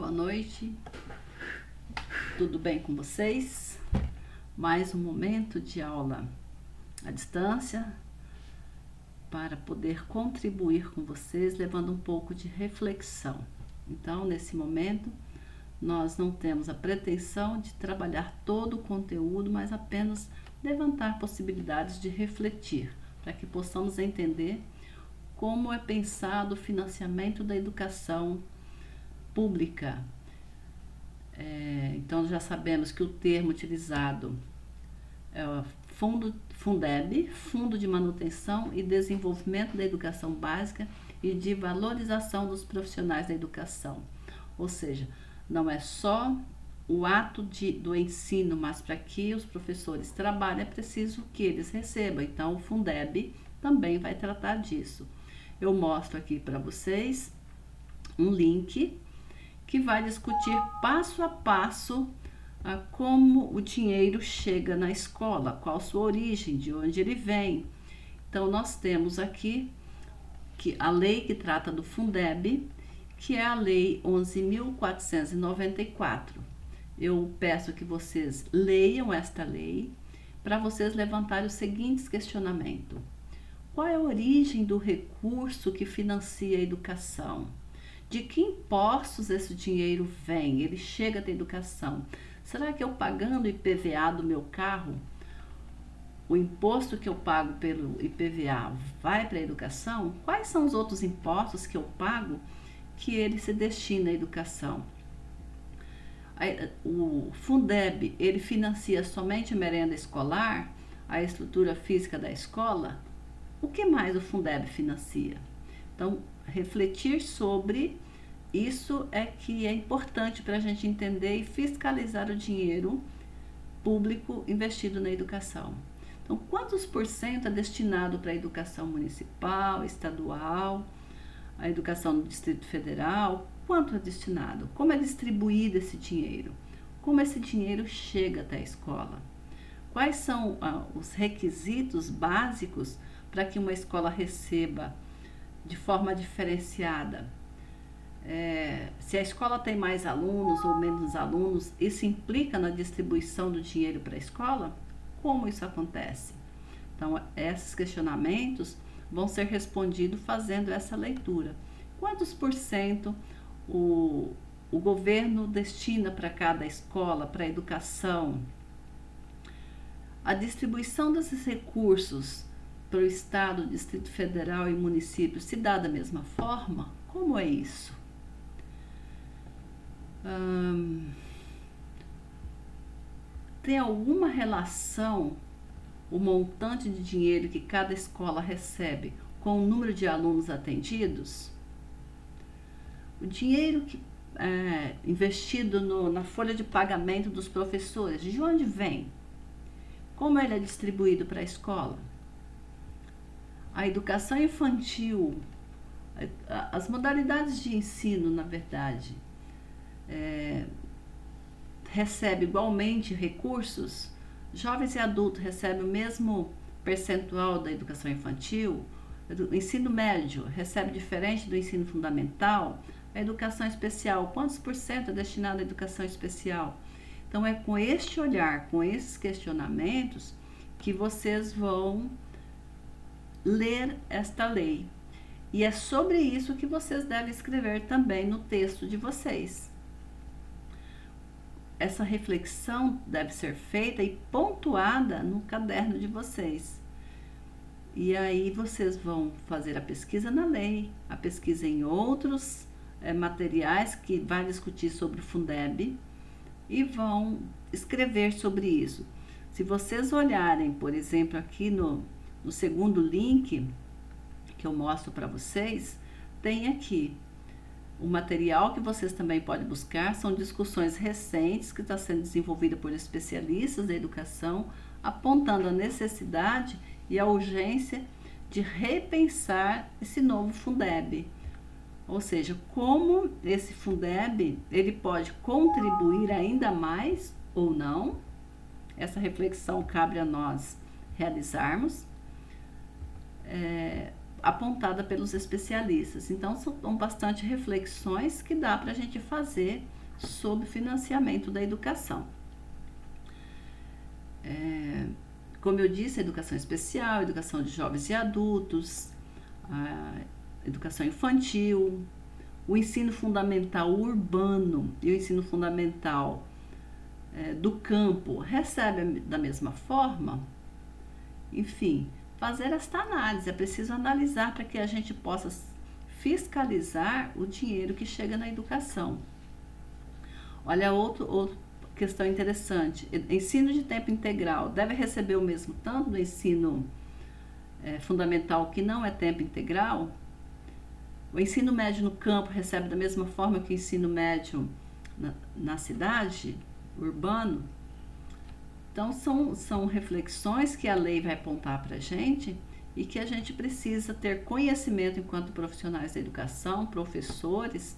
Boa noite, tudo bem com vocês? Mais um momento de aula à distância para poder contribuir com vocês, levando um pouco de reflexão. Então, nesse momento, nós não temos a pretensão de trabalhar todo o conteúdo, mas apenas levantar possibilidades de refletir, para que possamos entender como é pensado o financiamento da educação pública. Então já sabemos que o termo utilizado é o Fundeb, Fundo de Manutenção e Desenvolvimento da Educação Básica e de Valorização dos Profissionais da Educação. Ou seja, não é só o ato do ensino, mas para que os professores trabalhem é preciso que eles recebam. Então o Fundeb também vai tratar disso. Eu mostro aqui para vocês um link que vai discutir passo a passo como o dinheiro chega na escola, qual a sua origem, de onde ele vem. Então, nós temos aqui que a lei que trata do Fundeb, que é a Lei 11.494. Eu peço que vocês leiam esta lei para vocês levantarem os seguintes questionamentos. Qual é a origem do recurso que financia a educação? De que impostos esse dinheiro vem? Ele chega da educação. Será que eu pagando o IPVA do meu carro, o imposto que eu pago pelo IPVA vai para a educação? Quais são os outros impostos que eu pago que ele se destina à educação? O Fundeb, ele financia somente a merenda escolar, a estrutura física da escola? O que mais o Fundeb financia? Então, refletir sobre isso é que é importante para a gente entender e fiscalizar o dinheiro público investido na educação. Então, quantos por cento é destinado para a educação municipal, estadual, a educação do Distrito Federal? Quanto é destinado? Como é distribuído esse dinheiro? Como esse dinheiro chega até a escola? Quais são os requisitos básicos para que uma escola receba de forma diferenciada? Se a escola tem mais alunos ou menos alunos, isso implica na distribuição do dinheiro para a escola? Como isso acontece? Então, esses questionamentos vão ser respondidos fazendo essa leitura. Quantos por cento o governo destina para cada escola, para a educação? A distribuição desses recursos para o Estado, Distrito Federal e município se dá da mesma forma? Como é isso? Tem alguma relação o montante de dinheiro que cada escola recebe com o número de alunos atendidos? O dinheiro que é investido na folha de pagamento dos professores, de onde vem? Como ele é distribuído para a escola? A educação infantil, as modalidades de ensino, na verdade, recebe igualmente recursos? Jovens e adultos recebem o mesmo percentual da educação infantil? O ensino médio recebe diferente do ensino fundamental? A educação especial, quantos por cento é destinado à educação especial? Então, é com este olhar, com esses questionamentos, que vocês vão ler esta lei. E é sobre isso que vocês devem escrever também no texto de vocês. Essa reflexão deve ser feita e pontuada no caderno de vocês. E aí vocês vão fazer a pesquisa na lei, a pesquisa em outros materiais que vai discutir sobre o Fundeb e vão escrever sobre isso. Se vocês olharem, por exemplo, aqui no segundo link que eu mostro para vocês, tem aqui o material que vocês também podem buscar, são discussões recentes que está sendo desenvolvida por especialistas da educação, apontando a necessidade e a urgência de repensar esse novo Fundeb. Ou seja, como esse Fundeb ele pode contribuir ainda mais ou não. Essa reflexão cabe a nós realizarmos. apontada pelos especialistas. Então, são bastante reflexões que dá para a gente fazer sobre o financiamento da educação. Como eu disse, a educação especial, a educação de jovens e adultos, a educação infantil, o ensino fundamental urbano e o ensino fundamental do campo recebe da mesma forma? Enfim, fazer esta análise, é preciso analisar para que a gente possa fiscalizar o dinheiro que chega na educação. Olha, outra questão interessante, ensino de tempo integral deve receber o mesmo tanto do ensino fundamental que não é tempo integral? O ensino médio no campo recebe da mesma forma que o ensino médio na cidade, urbano? Então, são reflexões que a lei vai apontar para a gente e que a gente precisa ter conhecimento enquanto profissionais da educação, professores,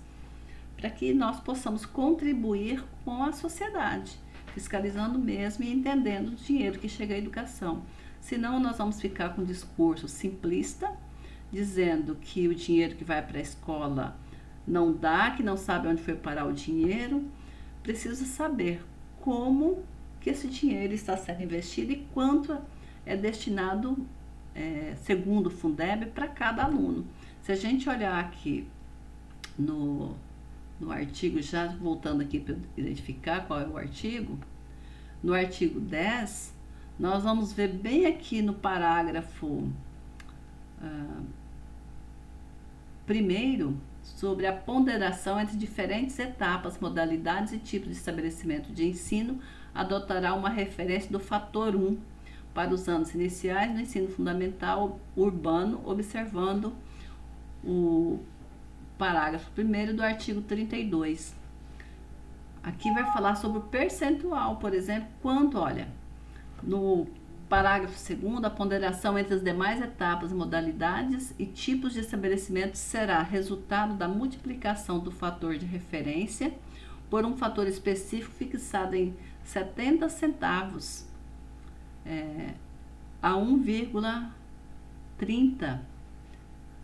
para que nós possamos contribuir com a sociedade, fiscalizando mesmo e entendendo o dinheiro que chega à educação. Senão, nós vamos ficar com um discurso simplista, dizendo que o dinheiro que vai para a escola não dá, que não sabe onde foi parar o dinheiro. Precisa saber como que esse dinheiro está sendo investido e quanto é destinado, segundo o Fundeb, para cada aluno. Se a gente olhar aqui no artigo, já voltando aqui para identificar qual é o artigo, no artigo 10, nós vamos ver bem aqui no parágrafo primeiro, sobre a ponderação entre diferentes etapas, modalidades e tipos de estabelecimento de ensino, adotará uma referência do fator 1 para os anos iniciais do ensino fundamental urbano, observando o parágrafo 1º do artigo 32. Aqui vai falar sobre o percentual, por exemplo, quanto, olha, no parágrafo 2º, a ponderação entre as demais etapas, modalidades e tipos de estabelecimento será resultado da multiplicação do fator de referência por um fator específico fixado em 70 centavos a 1,30,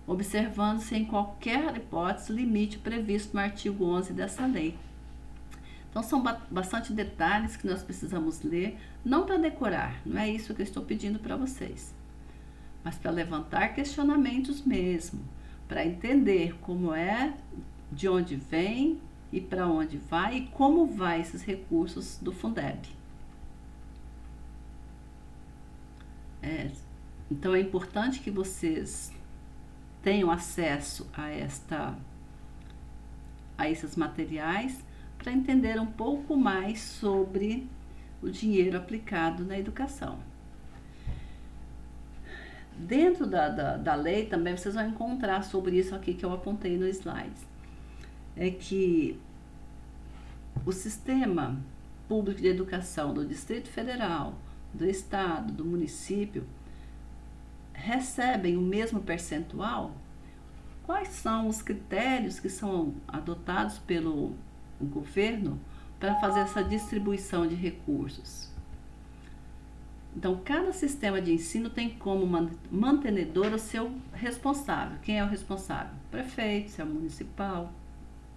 observando-se em qualquer hipótese limite previsto no artigo 11 dessa lei. Então, são bastante detalhes que nós precisamos ler, não para decorar, não é isso que eu estou pedindo para vocês, mas para levantar questionamentos mesmo, para entender como é, de onde vem e para onde vai e como vai esses recursos do Fundeb. Então, é importante que vocês tenham acesso a esses materiais, para entender um pouco mais sobre o dinheiro aplicado na educação. Dentro da lei também vocês vão encontrar sobre isso aqui que eu apontei no slide. É que o sistema público de educação do Distrito Federal, do Estado, do município, recebem o mesmo percentual? Quais são os critérios que são adotados pelo governo para fazer essa distribuição de recursos? Então, cada sistema de ensino tem como mantenedor o seu responsável. Quem é o responsável? O prefeito, se é municipal,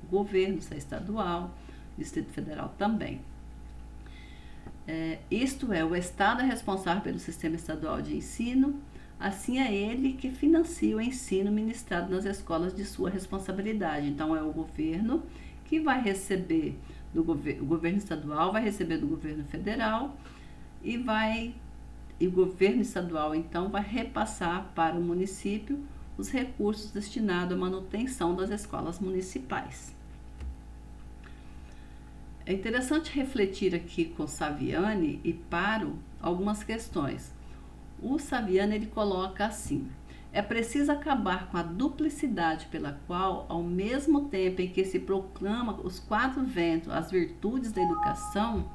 o governo, se é estadual, Distrito Federal também. Isto é, o Estado é responsável pelo sistema estadual de ensino, assim é ele que financia o ensino ministrado nas escolas de sua responsabilidade. Então, é o governo que vai receber o governo estadual vai receber do governo federal e o governo estadual então vai repassar para o município os recursos destinados à manutenção das escolas municipais. É interessante refletir aqui com Saviani e Paro algumas questões. O Saviani ele coloca assim: é preciso acabar com a duplicidade pela qual, ao mesmo tempo em que se proclama os 4 ventos, as virtudes da educação,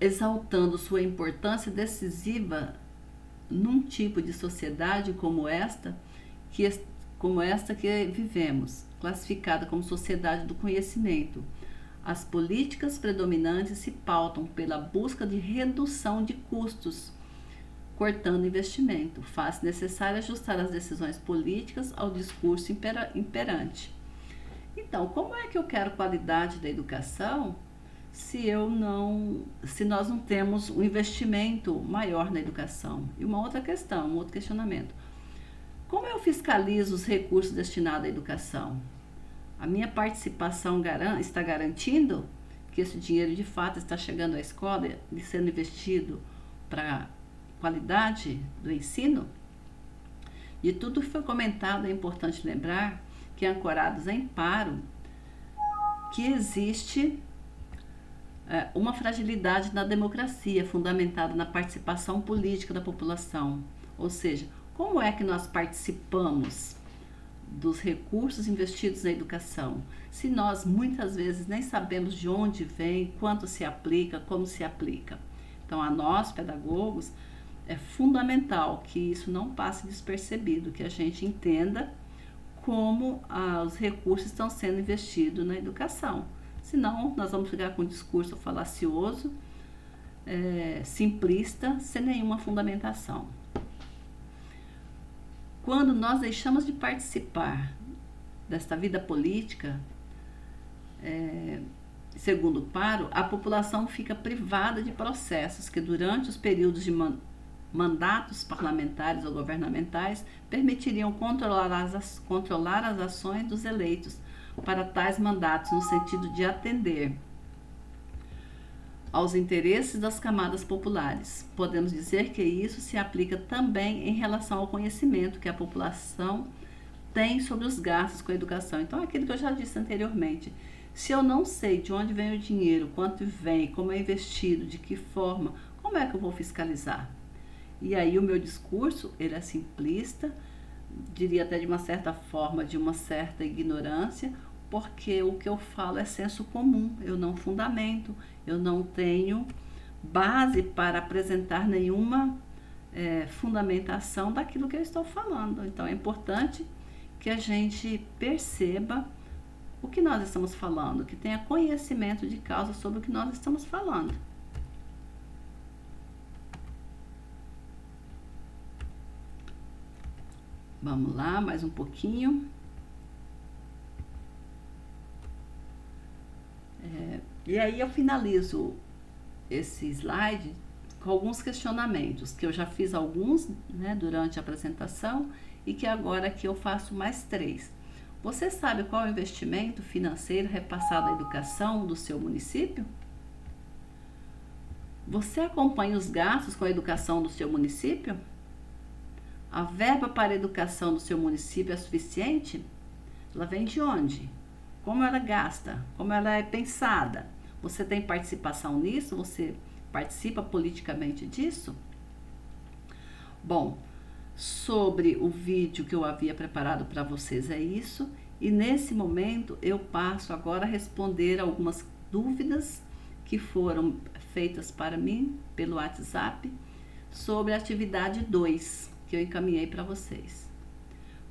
exaltando sua importância decisiva num tipo de sociedade como esta que vivemos, classificada como sociedade do conhecimento. As políticas predominantes se pautam pela busca de redução de custos, cortando investimento. Faz necessário ajustar as decisões políticas ao discurso imperante. Então, como é que eu quero qualidade da educação se nós não temos um investimento maior na educação? E uma outra questão, um outro questionamento. Como eu fiscalizo os recursos destinados à educação? A minha participação está garantindo que esse dinheiro de fato está chegando à escola e sendo investido para a qualidade do ensino? De tudo que foi comentado, é importante lembrar que, ancorados em Paro, que existe uma fragilidade na democracia fundamentada na participação política da população. Ou seja, como é que nós participamos dos recursos investidos na educação, se nós muitas vezes nem sabemos de onde vem, quanto se aplica, como se aplica? Então, a nós, pedagogos, é fundamental que isso não passe despercebido, que a gente entenda como os recursos estão sendo investidos na educação. Senão, nós vamos ficar com um discurso falacioso, simplista, sem nenhuma fundamentação. Quando nós deixamos de participar desta vida política, segundo Paro, a população fica privada de processos que, durante os períodos de mandatos parlamentares ou governamentais, permitiriam controlar as ações dos eleitos para tais mandatos, no sentido de atender aos interesses das camadas populares. Podemos dizer que isso se aplica também em relação ao conhecimento que a população tem sobre os gastos com a educação. Então, aquilo que eu já disse anteriormente, se eu não sei de onde vem o dinheiro, quanto vem, como é investido, de que forma, como é que eu vou fiscalizar? E aí o meu discurso, ele é simplista, diria até de uma certa forma, de uma certa ignorância, porque o que eu falo é senso comum, eu não fundamento, eu não tenho base para apresentar nenhuma fundamentação daquilo que eu estou falando. Então, é importante que a gente perceba o que nós estamos falando, que tenha conhecimento de causa sobre o que nós estamos falando. Vamos lá, mais um pouquinho. E aí eu finalizo esse slide com alguns questionamentos, que eu já fiz alguns, né, durante a apresentação, e que agora aqui eu faço mais 3. Você sabe qual é o investimento financeiro repassado à educação do seu município? Você acompanha os gastos com a educação do seu município? A verba para a educação do seu município é suficiente? Ela vem de onde? Como ela gasta? Como ela é pensada? Você tem participação nisso? Você participa politicamente disso? Bom, sobre o vídeo que eu havia preparado para vocês é isso. E nesse momento eu passo agora a responder algumas dúvidas que foram feitas para mim pelo WhatsApp sobre a atividade 2 que eu encaminhei para vocês.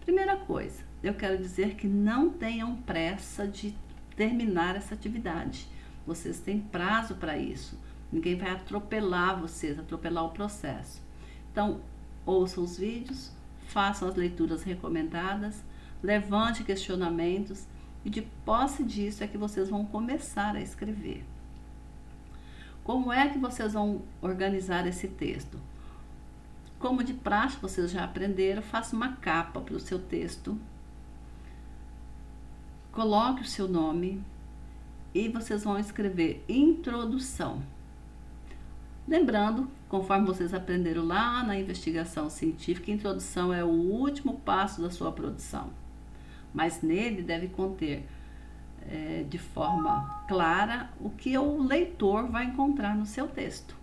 Primeira coisa, eu quero dizer que não tenham pressa de terminar essa atividade. Vocês têm prazo para isso. Ninguém vai atropelar vocês, atropelar o processo. Então, ouçam os vídeos, façam as leituras recomendadas, levante questionamentos e de posse disso é que vocês vão começar a escrever. Como é que vocês vão organizar esse texto? Como de praxe vocês já aprenderam, faça uma capa para o seu texto, coloque o seu nome e vocês vão escrever introdução. Lembrando, conforme vocês aprenderam lá na investigação científica, introdução é o último passo da sua produção, mas nele deve conter de forma clara o que o leitor vai encontrar no seu texto.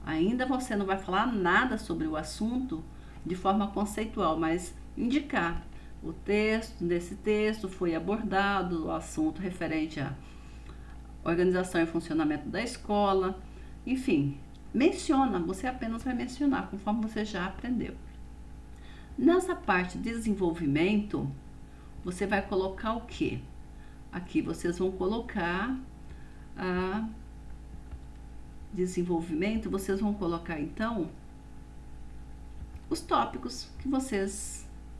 Ainda você não vai falar nada sobre o assunto de forma conceitual, mas indicar o texto, nesse texto foi abordado o assunto referente à organização e funcionamento da escola, enfim, menciona, você apenas vai mencionar conforme você já aprendeu. Nessa parte de desenvolvimento, você vai colocar o quê? Aqui vocês vão colocar a desenvolvimento, vocês vão colocar então os tópicos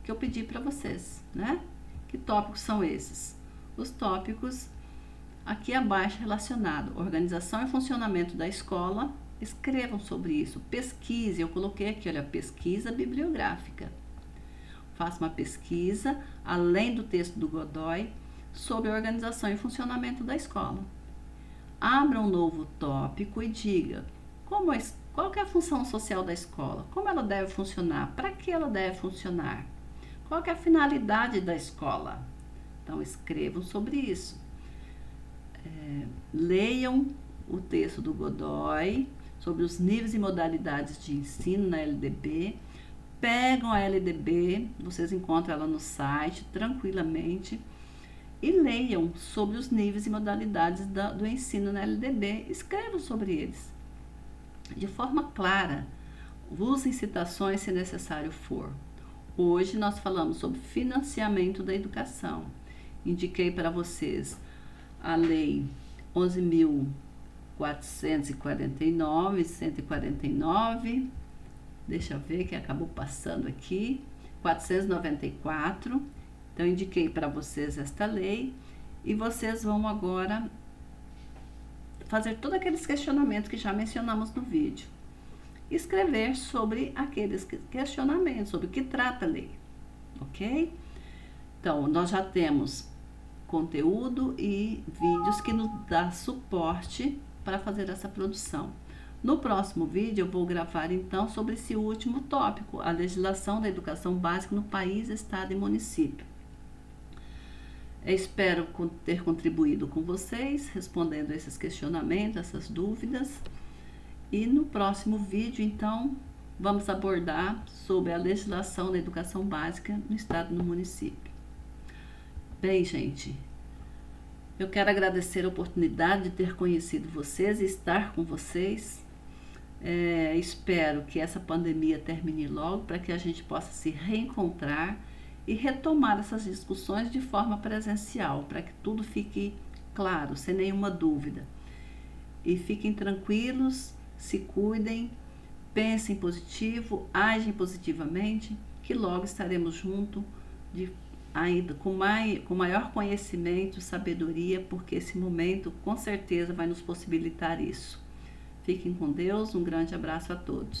que eu pedi para vocês, né? Que tópicos são esses? Os tópicos aqui abaixo relacionado, organização e funcionamento da escola. Escrevam sobre isso, pesquise, eu coloquei aqui, olha, pesquisa bibliográfica. Faça uma pesquisa, além do texto do Godoy, sobre a organização e funcionamento da escola. Abra um novo tópico e diga qual que é a função social da escola, como ela deve funcionar, para que ela deve funcionar, qual que é a finalidade da escola. Então, escrevam sobre isso. Leiam o texto do Godoy sobre os níveis e modalidades de ensino na LDB. Pegam a LDB, vocês encontram ela no site tranquilamente, e leiam sobre os níveis e modalidades do ensino na LDB. Escrevam sobre eles de forma clara. Usem citações se necessário for. Hoje nós falamos sobre financiamento da educação. Indiquei para vocês a Lei 11.449, 149, deixa eu ver que acabou passando aqui, 494. Então, indiquei para vocês esta lei e vocês vão agora fazer todos aqueles questionamentos que já mencionamos no vídeo. Escrever sobre aqueles questionamentos, sobre o que trata a lei, ok? Então, nós já temos conteúdo e vídeos que nos dá suporte para fazer essa produção. No próximo vídeo eu vou gravar então sobre esse último tópico, a legislação da educação básica no país, estado e município. Eu espero ter contribuído com vocês, respondendo esses questionamentos, essas dúvidas. E no próximo vídeo, então, vamos abordar sobre a legislação da educação básica no estado e no município. Bem, gente, eu quero agradecer a oportunidade de ter conhecido vocês e estar com vocês. Espero que essa pandemia termine logo para que a gente possa se reencontrar e retomar essas discussões de forma presencial, para que tudo fique claro, sem nenhuma dúvida. E fiquem tranquilos, se cuidem, pensem positivo, agem positivamente, que logo estaremos juntos ainda com maior conhecimento, sabedoria, porque esse momento com certeza vai nos possibilitar isso. Fiquem com Deus, um grande abraço a todos.